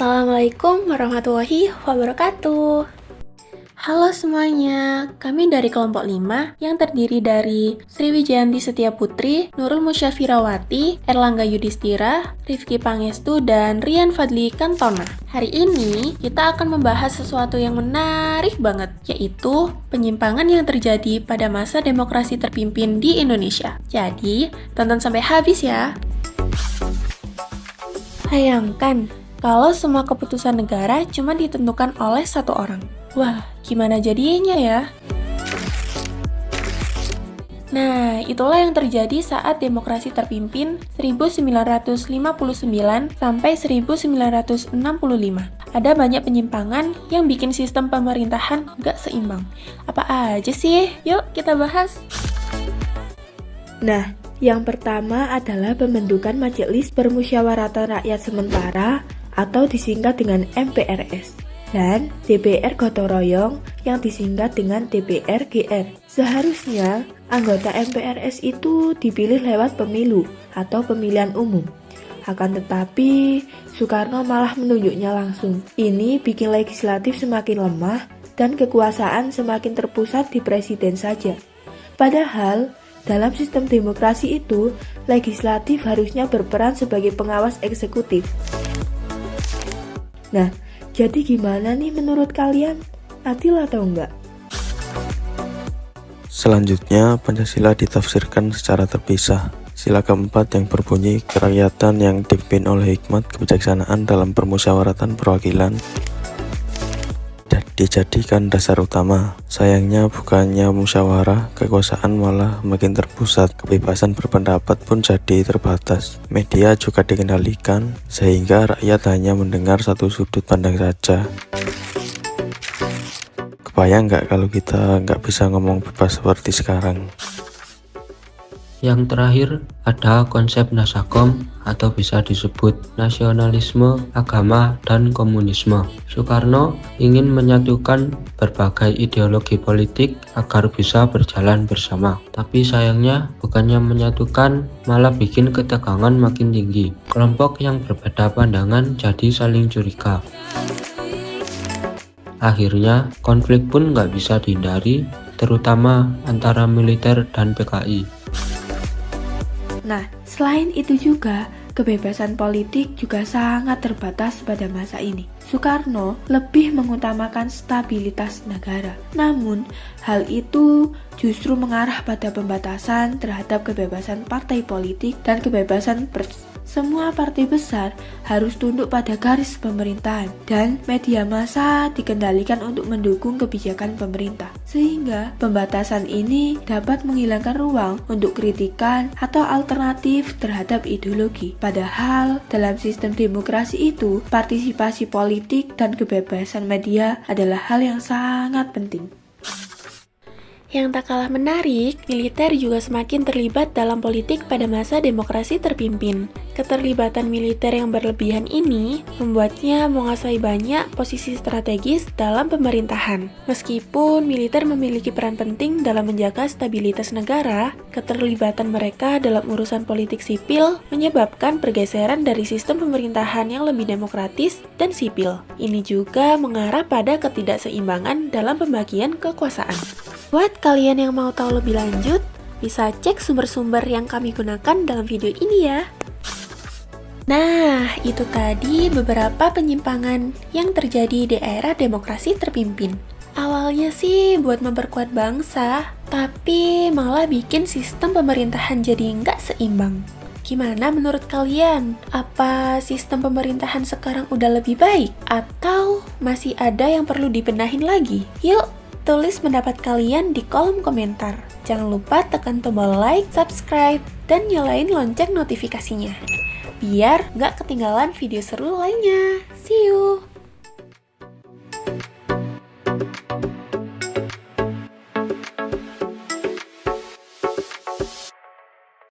Assalamualaikum warahmatullahi wabarakatuh. Halo semuanya, kami dari kelompok 5 yang terdiri dari Sriwijayanti Setiaputri, Nurul Musyafirawati, Erlangga Yudhistira, Rifki Pangestu, dan Rian Fadli Kantona. Hari ini kita akan membahas sesuatu yang menarik banget, yaitu penyimpangan yang terjadi pada masa demokrasi terpimpin di Indonesia. Jadi, tonton sampai habis ya. Bayangkan, kalau semua keputusan negara cuma ditentukan oleh satu orang. Wah, gimana jadinya ya? Nah, itulah yang terjadi saat demokrasi terpimpin 1959 sampai 1965. Ada banyak penyimpangan yang bikin sistem pemerintahan gak seimbang. Apa aja sih? Yuk kita bahas. Nah, yang pertama adalah pembentukan Majelis Permusyawaratan Rakyat Sementara atau disingkat dengan MPRS, dan DPR gotong royong yang disingkat dengan DPR-GR. Seharusnya anggota MPRS itu dipilih lewat pemilu atau pemilihan umum. Akan tetapi, Soekarno malah menunjuknya langsung. Ini bikin legislatif semakin lemah dan kekuasaan semakin terpusat di presiden saja. Padahal, dalam sistem demokrasi itu, legislatif harusnya berperan sebagai pengawas eksekutif. Nah, jadi gimana nih menurut kalian? Adil atau enggak? Selanjutnya, Pancasila ditafsirkan secara terpisah. Sila keempat yang berbunyi kerakyatan yang dipimpin oleh hikmat kebijaksanaan dalam permusyawaratan perwakilan dan dijadikan dasar utama. Sayangnya bukannya musyawarah, kekuasaan malah makin terpusat. Kebebasan berpendapat pun jadi terbatas. Media juga dikendalikan, sehingga rakyat hanya mendengar satu sudut pandang saja. Kebayang nggak kalau kita nggak bisa ngomong bebas seperti sekarang? Yang terakhir ada konsep Nasakom atau bisa disebut nasionalisme, agama, dan komunisme. Soekarno ingin menyatukan berbagai ideologi politik agar bisa berjalan bersama. Tapi sayangnya bukannya menyatukan, malah bikin ketegangan makin tinggi. Kelompok yang berbeda pandangan jadi saling curiga. Akhirnya konflik pun nggak bisa dihindari, terutama antara militer dan PKI. Nah, selain itu juga, kebebasan politik juga sangat terbatas pada masa ini. Soekarno lebih mengutamakan stabilitas negara. Namun, hal itu justru mengarah pada pembatasan terhadap kebebasan partai politik dan kebebasan pers. Semua partai besar harus tunduk pada garis pemerintahan dan media massa dikendalikan untuk mendukung kebijakan pemerintah. Sehingga pembatasan ini dapat menghilangkan ruang untuk kritikan atau alternatif terhadap ideologi. Padahal dalam sistem demokrasi itu, partisipasi politik dan kebebasan media adalah hal yang sangat penting. Yang tak kalah menarik, militer juga semakin terlibat dalam politik pada masa demokrasi terpimpin. Keterlibatan militer yang berlebihan ini membuatnya menguasai banyak posisi strategis dalam pemerintahan. Meskipun militer memiliki peran penting dalam menjaga stabilitas negara, keterlibatan mereka dalam urusan politik sipil menyebabkan pergeseran dari sistem pemerintahan yang lebih demokratis dan sipil. Ini juga mengarah pada ketidakseimbangan dalam pembagian kekuasaan. Buat kalian yang mau tahu lebih lanjut, bisa cek sumber-sumber yang kami gunakan dalam video ini ya. Nah, itu tadi beberapa penyimpangan yang terjadi di era demokrasi terpimpin. Awalnya sih buat memperkuat bangsa, tapi malah bikin sistem pemerintahan jadi nggak seimbang. Gimana menurut kalian? Apa sistem pemerintahan sekarang udah lebih baik? Atau masih ada yang perlu dibenahin lagi? Yuk! Tulis pendapat kalian di kolom komentar. Jangan lupa tekan tombol like, subscribe, dan nyalain lonceng notifikasinya. Biar gak ketinggalan video seru lainnya. See you!